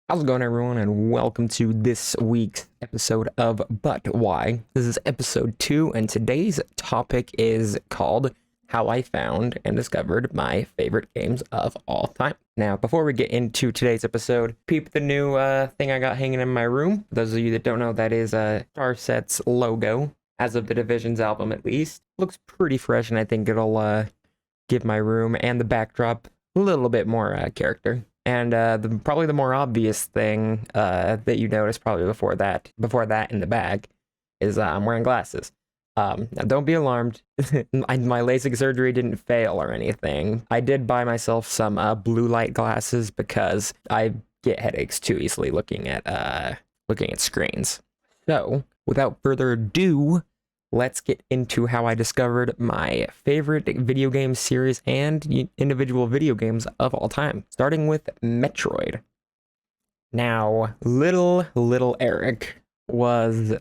How's it going, everyone, and welcome to this week's episode of But Why. This is episode 2, and today's topic is called How I Found and Discovered My Favorite Games of All Time. Now, before we get into today's episode, peep the new thing I got hanging in my room. For those of you that don't know, that is Starset's logo, as of the Divisions album at least. Looks pretty fresh, and I think it'll give my room and the backdrop a little bit more character. And probably the more obvious thing that you notice probably before that in the bag is I'm wearing glasses. Now don't be alarmed. My LASIK surgery didn't fail or anything. I did buy myself some blue light glasses because I get headaches too easily looking at screens. So without further ado, let's get into how I discovered my favorite video game series and individual video games of all time, starting with Metroid. Now, little Eric was,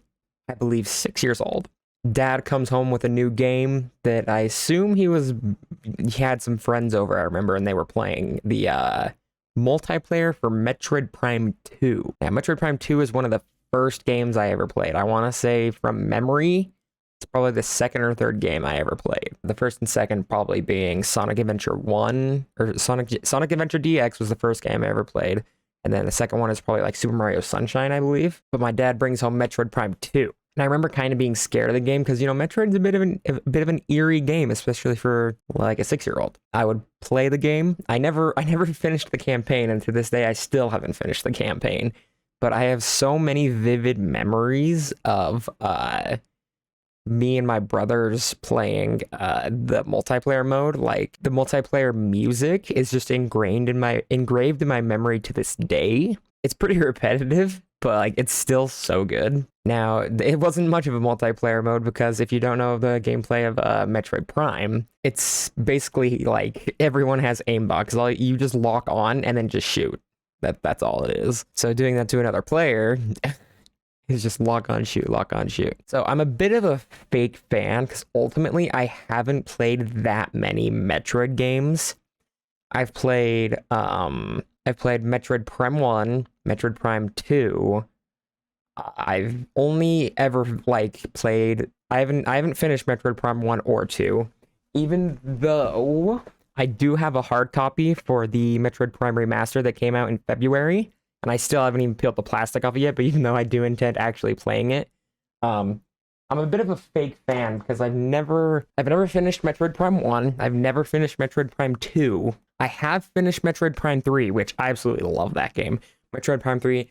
I believe, 6 years old. Dad comes home with a new game that I assume he had some friends over, I remember, and they were playing the multiplayer for Metroid Prime 2. Now, Metroid Prime 2 is one of the first games I ever played. I want to say from memory, it's probably the second or third game I ever played. The first and second probably being Sonic Adventure 1, or Sonic Adventure DX was the first game I ever played. And then the second one is probably like Super Mario Sunshine, I believe. But my dad brings home Metroid Prime 2. And I remember kind of being scared of the game because, Metroid's a bit of an eerie game, especially for like a 6-year-old. I would play the game. I never finished the campaign, and to this day I still haven't finished the campaign. But I have so many vivid memories of me and my brothers playing the multiplayer mode. Like, the multiplayer music is just engraved in my memory to this day. It's pretty repetitive, but like it's still so good. Now, it wasn't much of a multiplayer mode because if you don't know the gameplay of Metroid Prime, it's basically like everyone has aimbot. You just lock on and then just shoot. That's all it is. So doing that to another player is just lock on, shoot, lock on, shoot. So I'm a bit of a fake fan because ultimately I haven't played that many Metroid games. I've played Metroid Prime 1, Metroid Prime 2. I've only ever played. I haven't finished Metroid Prime 1 or 2, even though I do have a hard copy for the Metroid Prime remaster that came out in February, and I still haven't even peeled the plastic off it yet. But even though I do intend actually playing it, I'm a bit of a fake fan because I've never finished Metroid Prime 1. I've never finished Metroid Prime 2. I have finished Metroid Prime 3, which I absolutely love that game. Metroid Prime 3 is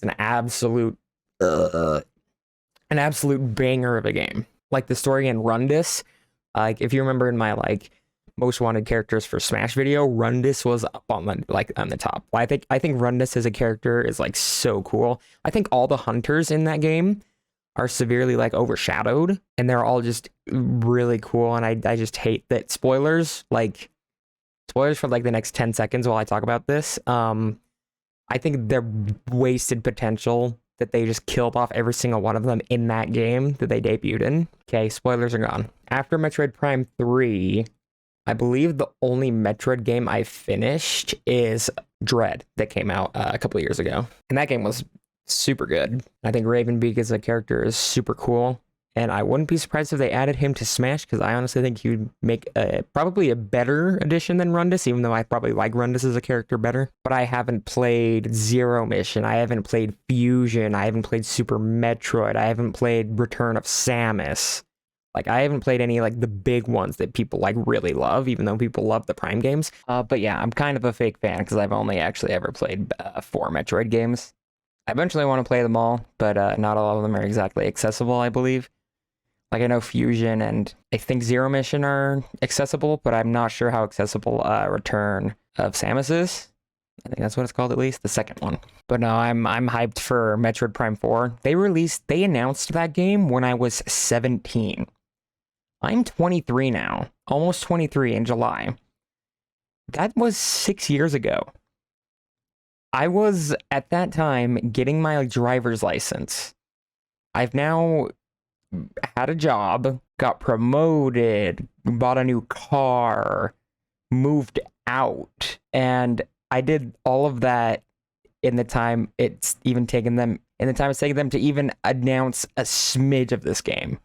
an absolute banger of a game. Like the story in Rundus, if you remember in my most wanted characters for Smash video, Rundus was up on the top. I think Rundus as a character is so cool. I think all the hunters in that game are severely overshadowed, and they're all just really cool. And I just hate that spoilers for the next 10 seconds while I talk about this. I think they're wasted potential that they just killed off every single one of them in that game that they debuted in. Okay, spoilers are gone. After Metroid Prime 3, I believe the only Metroid game I finished is Dread that came out a couple of years ago. And that game was super good. I think Ravenbeak as a character is super cool. And I wouldn't be surprised if they added him to Smash because I honestly think he would make probably a better addition than Rundus, even though I probably like Rundus as a character better. But I haven't played Zero Mission. I haven't played Fusion. I haven't played Super Metroid. I haven't played Return of Samus. I haven't played any the big ones that people really love, even though people love the Prime games. But yeah, I'm kind of a fake fan because I've only actually ever played 4 Metroid games. I eventually want to play them all, but not all of them are exactly accessible, I believe. I know Fusion and I think Zero Mission are accessible, but I'm not sure how accessible Return of Samus is. I think that's what it's called, at least the second one. But no, I'm hyped for Metroid Prime 4. They announced that game when I was 17. I'm 23 now, almost 23 in July. That was 6 years ago. I was at that time getting my driver's license. I've now had a job, got promoted, bought a new car, moved out, and I did all of that in the time it's taken them to even announce a smidge of this game.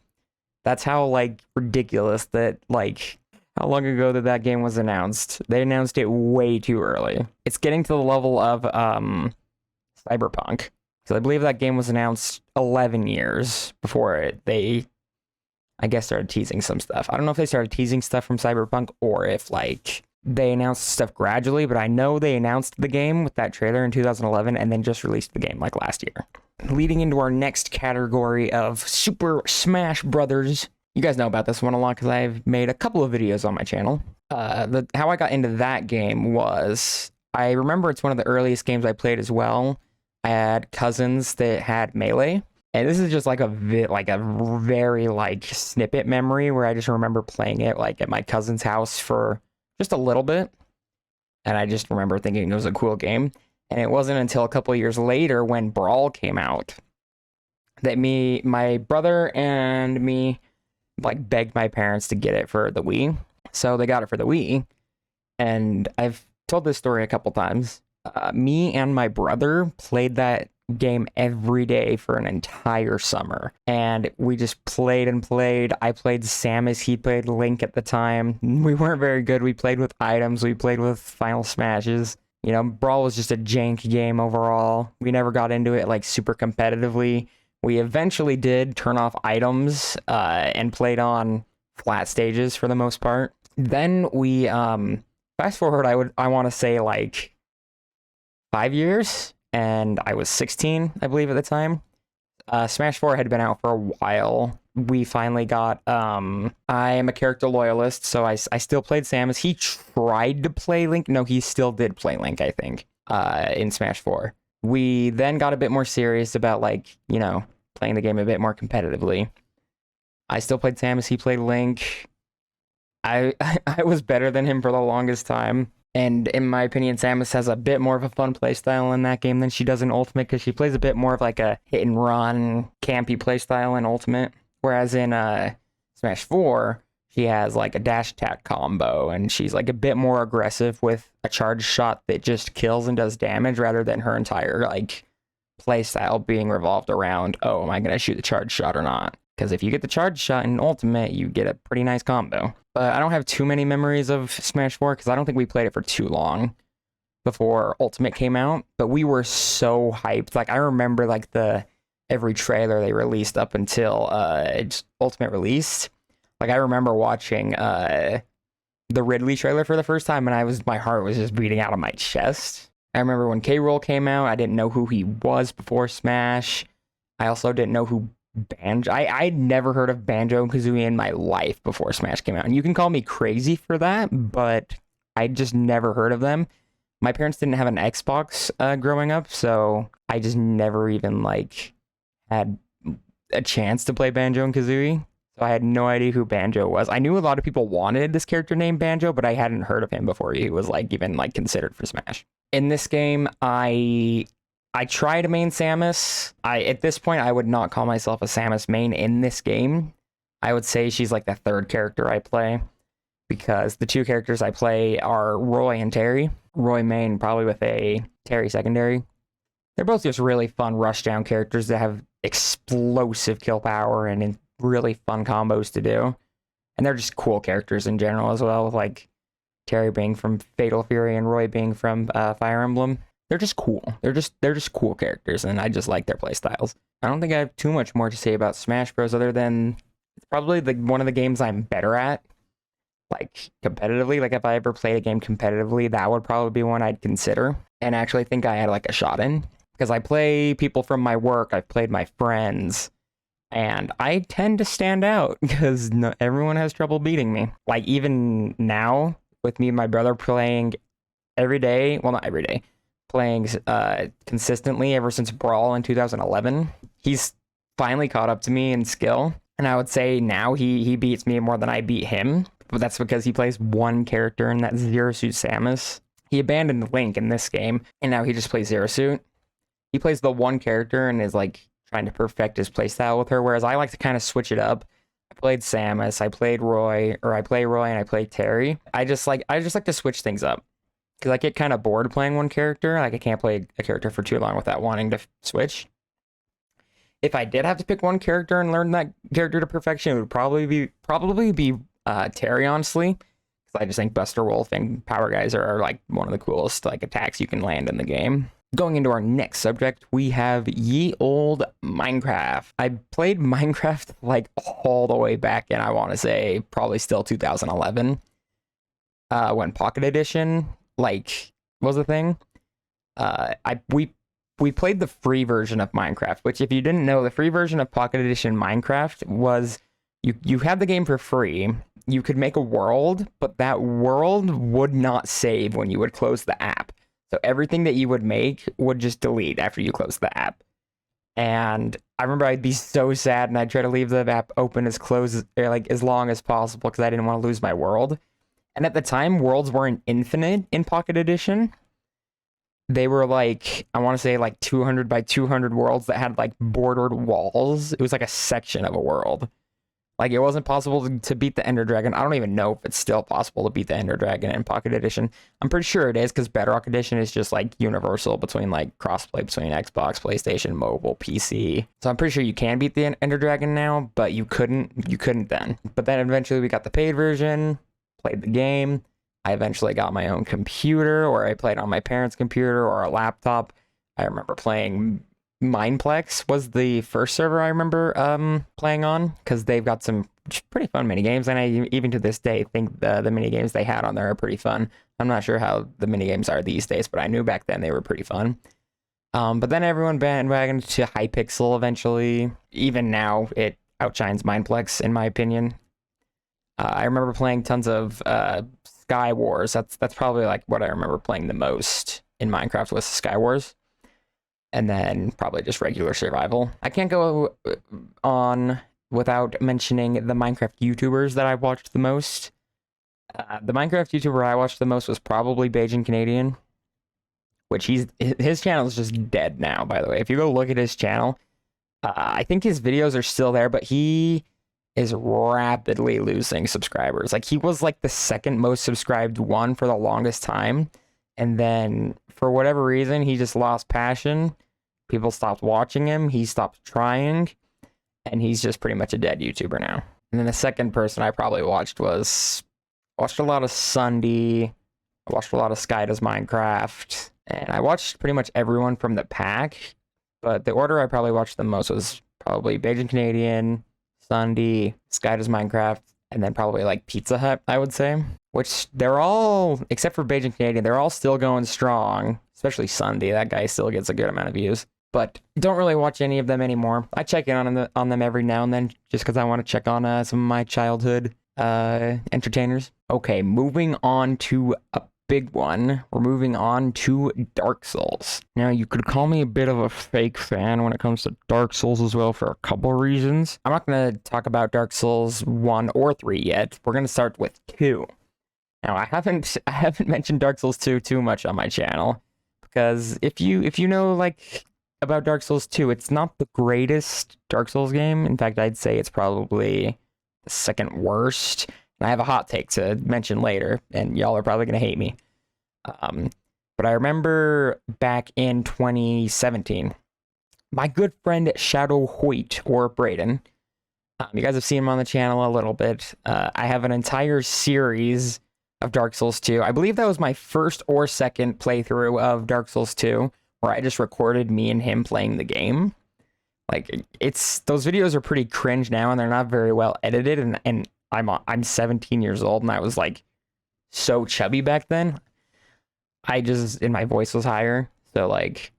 That's how like ridiculous that like how long ago that game was announced. They announced it way too early. It's getting to the level of Cyberpunk. So I believe that game was announced 11 years before they I guess started teasing some stuff. I don't know if they started teasing stuff from Cyberpunk or if like they announced stuff gradually, but I know they announced the game with that trailer in 2011 and then just released the game like last year. Leading into our next category of Super Smash Brothers. You guys know about this one a lot because I've made a couple of videos on my channel. How I got into that game was, I remember it's one of the earliest games I played as well. I had cousins that had Melee. And this is just like a very like snippet memory where I just remember playing it like at my cousin's house for just a little bit. And I just remember thinking it was a cool game. And it wasn't until a couple of years later when Brawl came out that my brother and me like begged my parents to get it for the Wii. So they got it for the Wii. And I've told this story a couple times. Me and my brother played that game every day for an entire summer, and we just played and played. I played Samus, he played Link at the time. We weren't very good. We played with items, we played with Final Smashes. You know, Brawl was just a jank game overall. We never got into it like super competitively. We eventually did turn off items and played on flat stages for the most part. Then we fast forward, I want to say like 5 years, and I was 16, I believe, at the time. Smash 4 had been out for a while. We finally got, I am a character loyalist, so I still played Samus. He tried to play Link. No, he still did play Link, I think, in Smash 4. We then got a bit more serious about, like, you know, playing the game a bit more competitively. I still played Samus, he played Link. I was better than him for the longest time. And in my opinion, Samus has a bit more of a fun playstyle in that game than she does in Ultimate, because she plays a bit more of like a hit and run, campy playstyle in Ultimate. Whereas in Smash 4, she has like a dash attack combo, and she's like a bit more aggressive with a charge shot that just kills and does damage, rather than her entire like playstyle being revolved around, oh, am I going to shoot the charge shot or not? Because if you get the charge shot in Ultimate, you get a pretty nice combo. But I don't have too many memories of Smash 4 because I don't think we played it for too long before Ultimate came out. But we were so hyped. Like, I remember like every trailer they released up until Ultimate released. Like, I remember watching the Ridley trailer for the first time, and my heart was just beating out of my chest. I remember when K-Rool came out, I didn't know who he was before Smash. I also didn't know who Banjo. I'd never heard of Banjo-Kazooie in my life before Smash came out. And you can call me crazy for that, but I just never heard of them. My parents didn't have an Xbox growing up, so I just never even like had a chance to play Banjo-Kazooie. So I had no idea who Banjo was. I knew a lot of people wanted this character named Banjo, but I hadn't heard of him before he was like even like considered for Smash. In this game, I try to main Samus. At this point, I would not call myself a Samus main in this game. I would say she's like the third character I play, because the two characters I play are Roy and Terry. Roy main probably with a Terry secondary. They're both just really fun rushdown characters that have explosive kill power and really fun combos to do. And they're just cool characters in general as well, with like Terry being from Fatal Fury and Roy being from Fire Emblem. They're just cool. They're just cool characters, and I just like their playstyles. I don't think I have too much more to say about Smash Bros. Other than it's probably one of the games I'm better at, like competitively. Like if I ever played a game competitively, that would probably be one I'd consider and actually think I had like a shot in. Because I play people from my work, I've played my friends, and I tend to stand out because everyone has trouble beating me. Like even now, with me and my brother playing every day, well, not every day, playing consistently ever since Brawl in 2011. He's finally caught up to me in skill, and I would say now he beats me more than I beat him, but that's because he plays one character, and that's Zero Suit Samus. He abandoned Link in this game, and now he just plays Zero Suit. He plays the one character and is like trying to perfect his playstyle with her, whereas I like to kind of switch it up. I played Samus, I play Roy, and I play Terry. I just like to switch things up. because I get kind of bored playing one character. Like I can't play a character for too long without wanting to switch. If I did have to pick one character and learn that character to perfection, it would probably be Terry, honestly. Because I just think Buster Wolf and Power Geyser are like one of the coolest like attacks you can land in the game. Going into our next subject, we have ye old Minecraft. I played Minecraft like all the way back in, I want to say, probably still 2011. When Pocket Edition like was a thing. We played the free version of Minecraft, which if you didn't know, the free version of Pocket Edition Minecraft was you had the game for free. You could make a world, but that world would not save when you would close the app. So everything that you would make would just delete after you close the app. And I remember I'd be so sad and I'd try to leave the app open as long as possible because I didn't want to lose my world. And at the time, worlds weren't infinite in Pocket Edition. They were like, I want to say like 200 by 200 worlds that had like bordered walls. It was like a section of a world. Like it wasn't possible to beat the Ender Dragon. I don't even know if it's still possible to beat the Ender Dragon in Pocket Edition. I'm pretty sure it is because Bedrock Edition is just like universal between like crossplay between Xbox, PlayStation, mobile, PC. So I'm pretty sure you can beat the Ender Dragon now, but you couldn't then. But then eventually we got the paid version. Played the game. I eventually got my own computer, or I played on my parents' computer or a laptop. I remember playing Mineplex was the first server I remember playing on, because they've got some pretty fun mini games, and I even to this day think the mini games they had on there are pretty fun. I'm not sure how the mini games are these days, but I knew back then they were pretty fun. But then everyone bandwagoned to Hypixel eventually. Even now, it outshines Mineplex in my opinion. I remember playing tons of Sky Wars. That's probably like what I remember playing the most in Minecraft was Sky Wars. And then probably just regular survival. I can't go on without mentioning the Minecraft YouTubers that I watched the most. The Minecraft YouTuber I watched the most was probably Bajan Canadian, which his channel is just dead now, by the way. If you go look at his channel, I think his videos are still there, but he is rapidly losing subscribers. Like he was like the second most subscribed one for the longest time. And then for whatever reason, he just lost passion. People stopped watching him. He stopped trying. And he's just pretty much a dead YouTuber now. And then the second person I probably watched a lot of Sunday. I watched a lot of Sky Does Minecraft. And I watched pretty much everyone from the pack. But the order I probably watched the most was probably Bajan Canadian, Sunday, Sky Does Minecraft, and then probably like Pizza Hut, I would say. Which they're all, except for Bajan Canadian, they're all still going strong. Especially Sunday, that guy still gets a good amount of views. But don't really watch any of them anymore. I check in on them every now and then, just because I want to check on some of my childhood entertainers. Okay, moving on to a big one. We're moving on to Dark Souls. Now, you could call me a bit of a fake fan when it comes to Dark Souls as well for a couple reasons. I'm not going to talk about Dark Souls 1 or 3 yet. We're going to start with 2. Now, I haven't mentioned Dark Souls 2 too much on my channel, because if you know like about Dark Souls 2, it's not the greatest Dark Souls game. In fact, I'd say it's probably the second worst. And I have a hot take to mention later, and y'all are probably going to hate me. But I remember back in 2017, my good friend Shadow Hoyt, or Brayden, you guys have seen him on the channel a little bit. I have an entire series of Dark Souls 2. I believe that was my first or second playthrough of Dark Souls 2, where I just recorded me and him playing the game. Like, those videos are pretty cringe now, and they're not very well edited, and I'm 17 years old, and I was like so chubby back then. And my voice was higher. So like,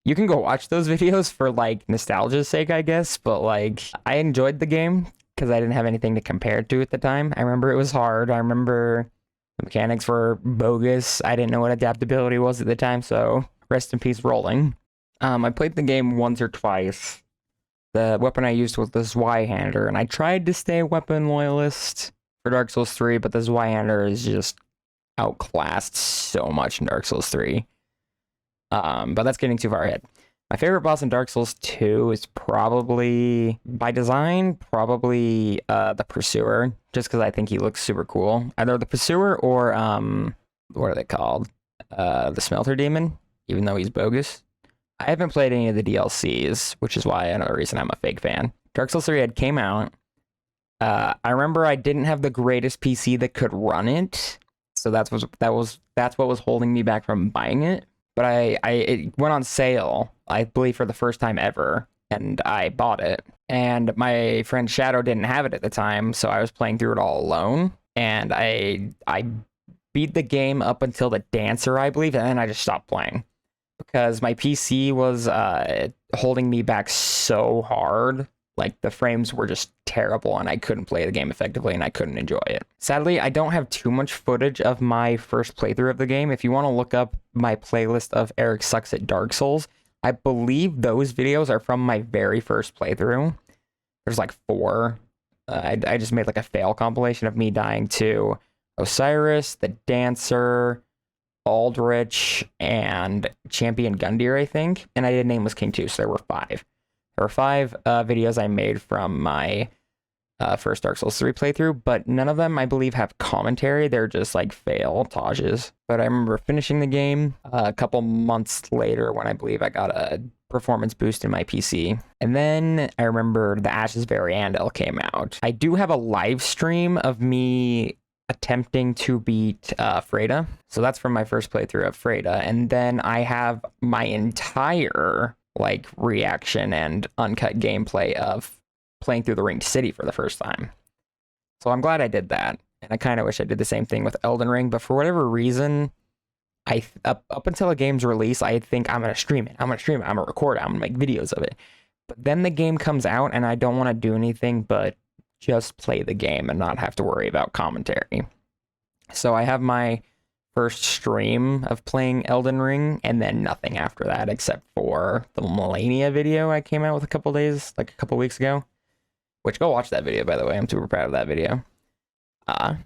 you can go watch those videos for like nostalgia's sake, I guess. But like, I enjoyed the game because I didn't have anything to compare it to at the time. I remember it was hard. I remember the mechanics were bogus. I didn't know what adaptability was at the time. So rest in peace, rolling. I played the game once or twice. The weapon I used was the Zweihander, and I tried to stay a weapon loyalist for Dark Souls 3, but the Zweihander is just outclassed so much in Dark Souls 3. But that's getting too far ahead. My favorite boss in Dark Souls 2 is probably, by design, the Pursuer, just because I think he looks super cool. Either the Pursuer or, what are they called? the Smelter Demon, even though he's bogus. I haven't played any of the DLCs, which is why another reason I'm a fake fan. Dark Souls 3 had came out. I remember I didn't have the greatest PC that could run it, so that's what was holding me back from buying it. But it went on sale, I believe, for the first time ever, and I bought it. And my friend Shadow didn't have it at the time, so I was playing through it all alone. And I beat the game up until the dancer, I believe, and then I just stopped playing because my PC was holding me back so hard. Like, the frames were just terrible, and I couldn't play the game effectively, and I couldn't enjoy it. Sadly, I don't have too much footage of my first playthrough of the game. If you want to look up my playlist of Eric Sucks at Dark Souls, I believe those videos are from my very first playthrough. There's like 4. I just made like a fail compilation of me dying to Osiris, the Dancer, Aldrich, and Champion Gundyr, I think. And I did Nameless King too, so there were 5. There were 5 videos I made from my first Dark Souls 3 playthrough, but none of them, I believe, have commentary. They're just like fail-tages. But I remember finishing the game a couple months later when I believe I got a performance boost in my PC. And then I remember the Ashes Variandel came out. I do have a live stream of me attempting to beat Freda. So that's from my first playthrough of Freda. And then I have my entire like reaction and uncut gameplay of playing through the Ringed City for the first time. So I'm glad I did that. And I kind of wish I did the same thing with Elden Ring, but for whatever reason, up until the game's release, I think I'm going to stream it. I'm going to record it. I'm going to make videos of it. But then the game comes out and I don't want to do anything but just play the game and not have to worry about commentary. So I have my first stream of playing Elden Ring and then nothing after that except for the Melania video I came out with a couple weeks ago. Which, go watch that video, by the way. I'm super proud of that video. But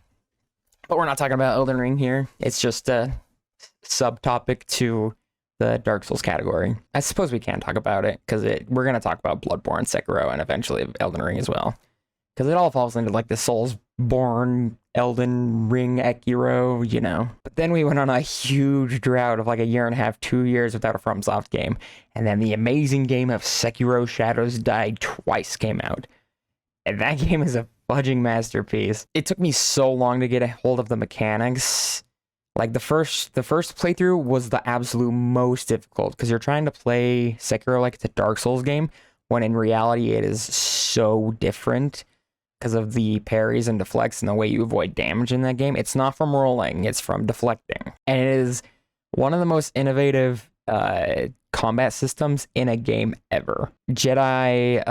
we're not talking about Elden Ring here. It's just a subtopic to the Dark Souls category. I suppose we can talk about it, because we're going to talk about Bloodborne, Sekiro, and eventually Elden Ring as well. Because it all falls into, like, the Soulsborne, Elden Ring, Ekiro, you know. But then we went on a huge drought of, like, a year and a half, 2 years without a FromSoft game. And then the amazing game of Sekiro Shadows Die Twice came out. And that game is a fudging masterpiece. It took me so long to get a hold of the mechanics. Like, the first playthrough was the absolute most difficult, because you're trying to play Sekiro like it's a Dark Souls game, when in reality it is so different because of the parries and deflects and the way you avoid damage in that game. It's not from rolling, it's from deflecting. And it is one of the most innovative combat systems in a game ever. Jedi,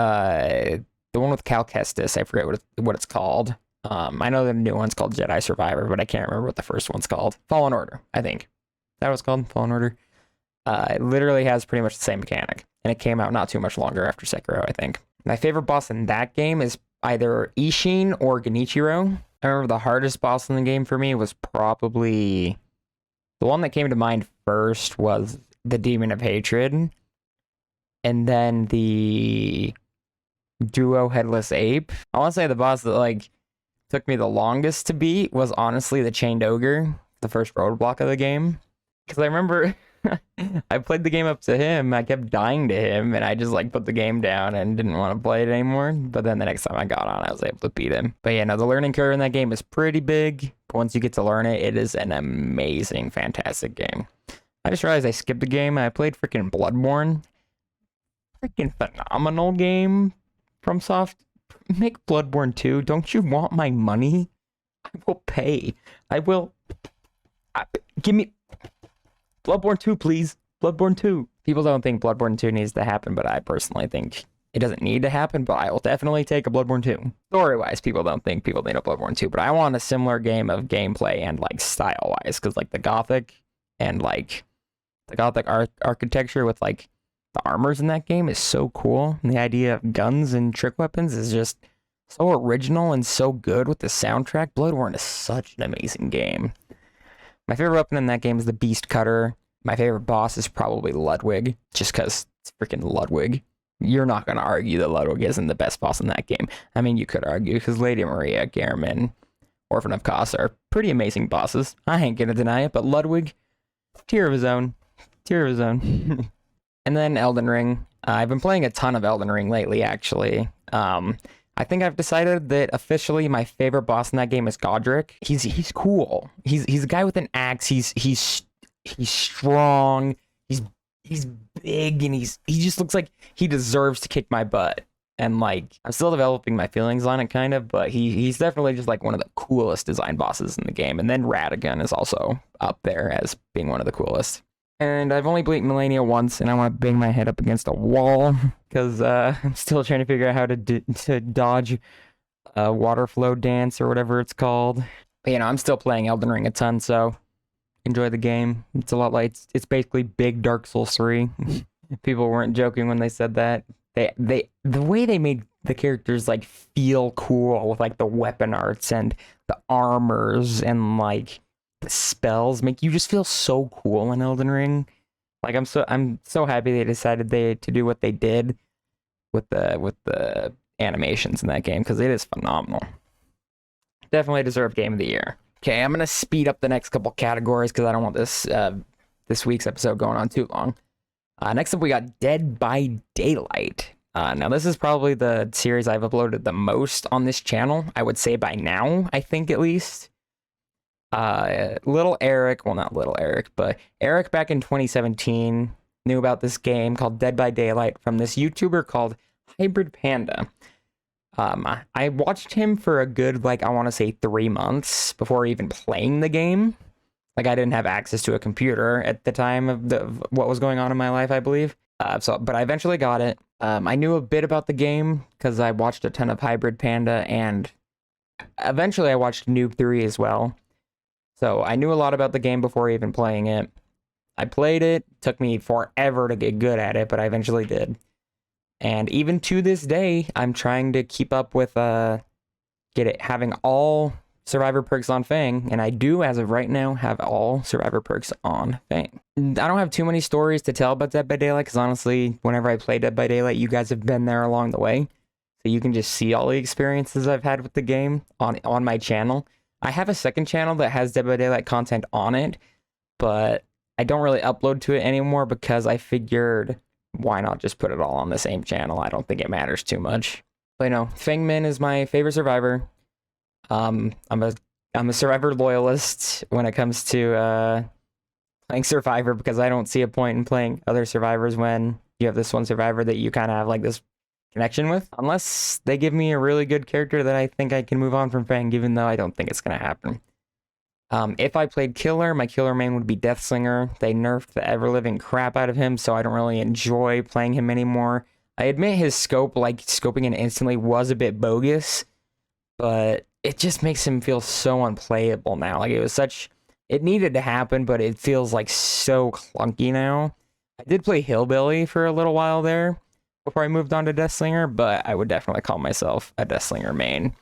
the one with Cal Kestis, I forget what it's called. I know the new one's called Jedi Survivor, but I can't remember what the first one's called. Fallen Order, I think. Is that what it's called? Fallen Order? It literally has pretty much the same mechanic. And it came out not too much longer after Sekiro, I think. My favorite boss in that game is either Ishin or Genichiro. I remember the hardest boss in the game for me was probably... The one that came to mind first was the Demon of Hatred. And then the Duo Headless Ape. I want to say the boss that, like, took me the longest to beat was honestly the Chained Ogre, the first roadblock of the game. Because I remember... I played the game up to him, I kept dying to him, and I just like put the game down and didn't want to play it anymore. But then the next time I got on, I was able to beat him. But yeah, no, the learning curve in that game is pretty big. But once you get to learn it, it is an amazing, fantastic game. I just realized I skipped the game. I played freaking Bloodborne. Freaking phenomenal game from Soft. Make Bloodborne 2. Don't you want my money? I will pay. I will. Give me... Bloodborne 2, please. Bloodborne 2. People don't think Bloodborne 2 needs to happen, but I personally think it doesn't need to happen, but I will definitely take a Bloodborne 2. Story-wise, people don't think people need a Bloodborne 2, but I want a similar game of gameplay and, like, style-wise, because, like, the Gothic and, like, the Gothic architecture with, like, the armors in that game is so cool, and the idea of guns and trick weapons is just so original and so good with the soundtrack. Bloodborne is such an amazing game. My favorite weapon in that game is the Beast Cutter. My favorite boss is probably Ludwig, just because it's freaking Ludwig. You're not going to argue that Ludwig isn't the best boss in that game. I mean, you could argue, because Lady Maria, Gehrman, Orphan of Kos are pretty amazing bosses. I ain't going to deny it, but Ludwig, tier of his own. Tier of his own. And then Elden Ring. I've been playing a ton of Elden Ring lately, actually. I think I've decided that officially my favorite boss in that game is Godric. He's cool. He's a guy with an axe. He's strong. He's big, and he just looks like he deserves to kick my butt. And like, I'm still developing my feelings on it, kind of, but he's definitely just like one of the coolest design bosses in the game. And then Radagon is also up there as being one of the coolest. And I've only beat Melania once, and I want to bang my head up against a wall because I'm still trying to figure out how to dodge a water flow dance or whatever it's called. But I'm still playing Elden Ring a ton, so enjoy the game. It's a lot like it's basically big Dark Souls 3. People weren't joking when they said that. The way they made the characters like feel cool with like the weapon arts and the armors and like the spells make you just feel so cool in Elden Ring. Like I'm so happy they decided to do what they did with the animations in that game, because it is phenomenal. Definitely deserved Game of the Year. Okay, I'm gonna speed up the next couple categories because I don't want this week's episode going on too long. Next up, we got Dead by Daylight. Now, this is probably the series I've uploaded the most on this channel, I would say by now, I think at least. Little Eric, well, not Little Eric, but Eric back in 2017 knew about this game called Dead by Daylight from this YouTuber called Hybrid Panda. I watched him for a good, like, I want to say 3 months before even playing the game. Like, I didn't have access to a computer at the time of what was going on in my life, I believe. But I eventually got it. I knew a bit about the game because I watched a ton of Hybrid Panda, and eventually I watched Noob 3 as well. So I knew a lot about the game before even playing it. I played it. Took me forever to get good at it, but I eventually did. And even to this day, I'm trying to keep up with having all Survivor perks on Fang, and I do, as of right now, have all Survivor perks on Fang. I don't have too many stories to tell about Dead by Daylight, because honestly, whenever I play Dead by Daylight, you guys have been there along the way, so you can just see all the experiences I've had with the game on my channel. I have a second channel that has Dead by Daylight content on it, but I don't really upload to it anymore because I figured, why not just put it all on the same channel? I don't think it matters too much. But Fangmin is my favorite Survivor. I'm a Survivor loyalist when it comes to playing Survivor, because I don't see a point in playing other Survivors when you have this one Survivor that you kind of have like this connection with, unless they give me a really good character that I think I can move on from Fang, even though I don't think it's going to happen. If I played Killer, my Killer main would be Deathslinger. They nerfed the ever-living crap out of him, so I don't really enjoy playing him anymore. I admit his scope, like scoping in instantly, was a bit bogus, but it just makes him feel so unplayable now. Like, it needed to happen, but it feels like so clunky now. I did play Hillbilly for a little while there before I moved on to Deathslinger, but I would definitely call myself a Deathslinger main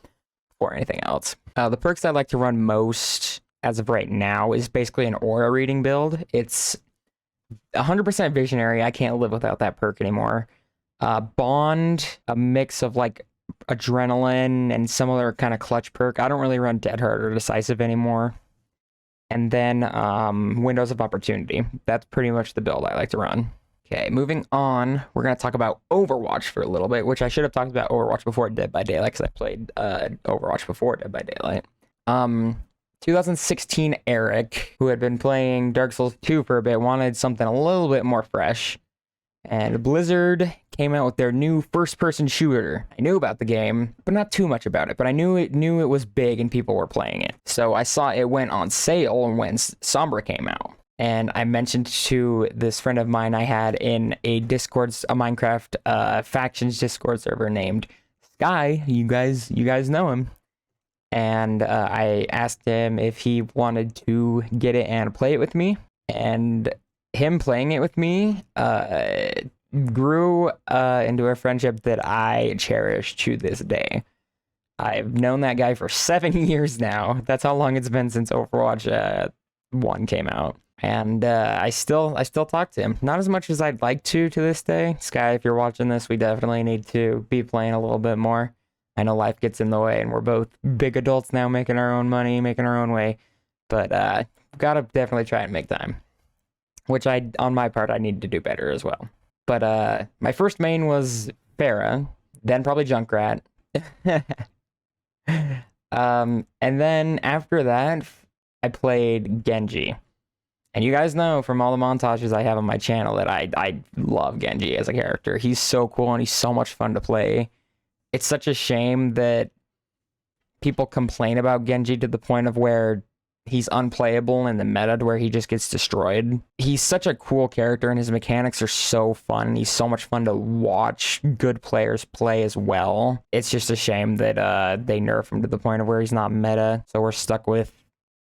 before anything else. The perks I like to run most as of right now is basically an aura reading build. It's 100% visionary. I can't live without that perk anymore. Bond, a mix of like adrenaline and some other kind of clutch perk. I don't really run Dead Hard or Decisive anymore. And then Windows of Opportunity. That's pretty much the build I like to run. Okay, moving on, we're going to talk about Overwatch for a little bit, which I should have talked about Overwatch before Dead by Daylight, because I played Overwatch before Dead by Daylight. 2016 Eric, who had been playing Dark Souls 2 for a bit, wanted something a little bit more fresh. And Blizzard came out with their new first-person shooter. I knew about the game, but not too much about it. But I knew it was big and people were playing it. So I saw it went on sale when Sombra came out. And I mentioned to this friend of mine I had in a Minecraft factions Discord server named Sky. You guys know him. And I asked him if he wanted to get it and play it with me. And him playing it with me grew into a friendship that I cherish to this day. I've known that guy for 7 years now. That's how long it's been since Overwatch 1 came out. And I still talk to him. Not as much as I'd like to this day. Sky, if you're watching this, we definitely need to be playing a little bit more. I know life gets in the way, and we're both big adults now, making our own money, making our own way. But gotta definitely try and make time. which on my part, I need to do better as well. But my first main was Pharah, then probably Junkrat. And then after that, I played Genji. And you guys know from all the montages I have on my channel that I love Genji as a character. He's so cool and he's so much fun to play. It's such a shame that people complain about Genji to the point of where he's unplayable in the meta to where he just gets destroyed. He's such a cool character and his mechanics are so fun. He's so much fun to watch good players play as well. It's just a shame that they nerf him to the point of where he's not meta. So we're stuck with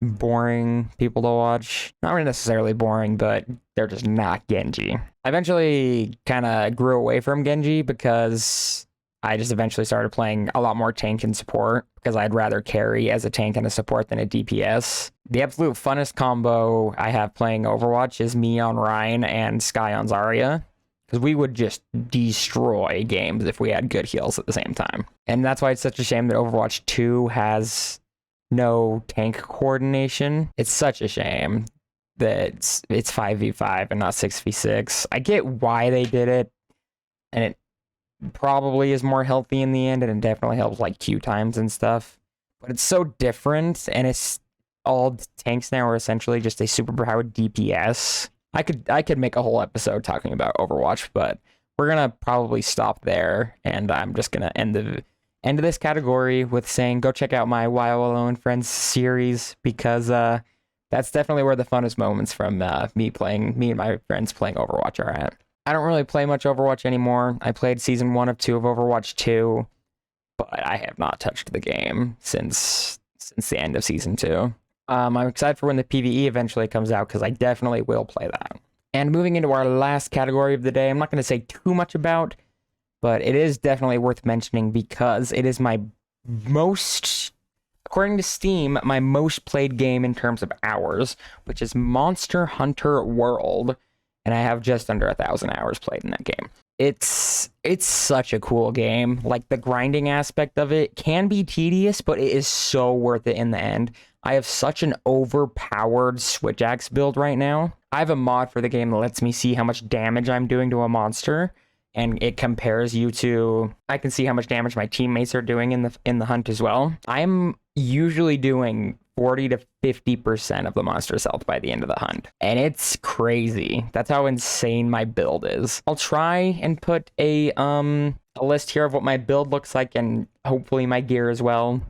boring people to watch. Not really necessarily boring, but they're just not Genji. I eventually kind of grew away from Genji because I just eventually started playing a lot more tank and support because I'd rather carry as a tank and a support than a DPS. The absolute funnest combo I have playing Overwatch is me on Ryan and Skye on Zarya, because we would just destroy games if we had good heals at the same time. And that's why it's such a shame that Overwatch 2 has no tank coordination. It's such a shame that it's 5v5 and not 6v6. I get why they did it, and it probably is more healthy in the end, and it definitely helps like queue times and stuff. But it's so different, and it's all tanks now are essentially just a superpowered DPS. I could make a whole episode talking about Overwatch, but we're gonna probably stop there, and I'm just gonna end of this category with saying go check out my WoW Alone Friends series, because that's definitely where the funnest moments from me and my friends playing Overwatch are at. I don't really play much Overwatch anymore. I played season 1 of 2 of Overwatch 2, but I have not touched the game since the end of season 2. I'm excited for when the PvE eventually comes out, because I definitely will play that. And moving into our last category of the day, I'm not going to say too much about, but it is definitely worth mentioning because it is my most, according to Steam, my most played game in terms of hours, which is Monster Hunter World. And I have just under 1,000 hours played in that game. It's such a cool game. Like, the grinding aspect of it can be tedious, but it is so worth it in the end. I have such an overpowered switch axe build right now. I have a mod for the game that lets me see how much damage I'm doing to a monster, and it compares you to, I can see how much damage my teammates are doing in the hunt as well. I'm usually doing 40 to 50% of the monster's health by the end of the hunt. And it's crazy. That's how insane my build is. I'll try and put a list here of what my build looks like, and hopefully my gear as well.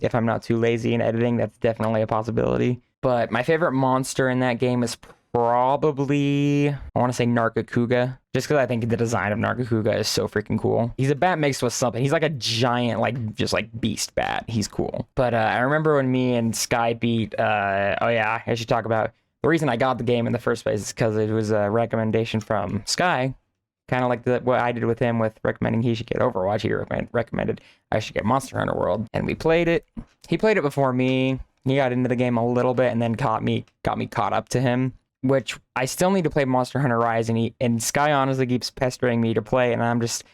If I'm not too lazy in editing, that's definitely a possibility. But my favorite monster in that game is probably, I want to say Nargacuga, just because I think the design of Nargacuga is so freaking cool. He's a bat mixed with something. He's like a giant, like, just like beast bat. He's cool. But I remember when me and Skye beat, oh yeah, I should talk about the reason I got the game in the first place is because it was a recommendation from Skye, kind of like what I did with him with recommending he should get Overwatch. He recommended I should get Monster Hunter World, and we played it. He played it before me. He got into the game a little bit and then got me caught up to him, which I still need to play Monster Hunter Rise, and Skye honestly keeps pestering me to play, and I'm just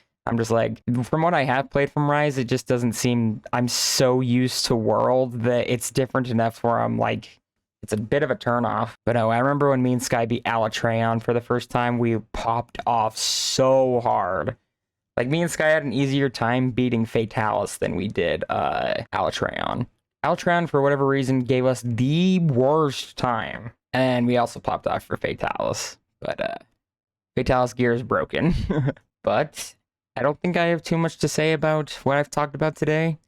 like, from what I have played from Rise, it just doesn't seem, I'm so used to World that it's different enough where I'm like, it's a bit of a turnoff. But no, I remember when me and Skye beat Alatreon for the first time, we popped off so hard. Like, me and Skye had an easier time beating Fatalis than we did Alatreon. Alatreon, for whatever reason, gave us the worst time. And we also popped off for Fatalis. But Fatalis gear is broken. But I don't think I have too much to say about what I've talked about today.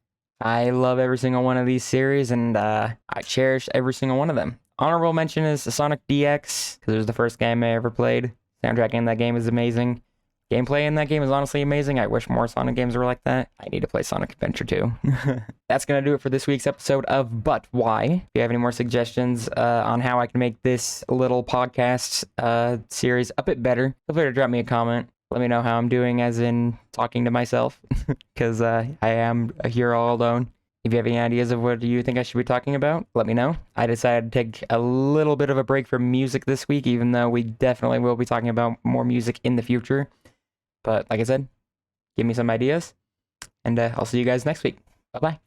I love every single one of these series, and I cherish every single one of them. Honorable mention is Sonic DX, because it was the first game I ever played. Soundtrack in that game is amazing. Gameplay in that game is honestly amazing. I wish more Sonic games were like that. I need to play Sonic Adventure 2. That's going to do it for this week's episode of But Why. If you have any more suggestions on how I can make this little podcast series a bit better, feel free to drop me a comment. Let me know how I'm doing, as in talking to myself, because I am here all alone. If you have any ideas of what you think I should be talking about, let me know. I decided to take a little bit of a break from music this week, even though we definitely will be talking about more music in the future. But like I said, give me some ideas, and I'll see you guys next week. Bye-bye.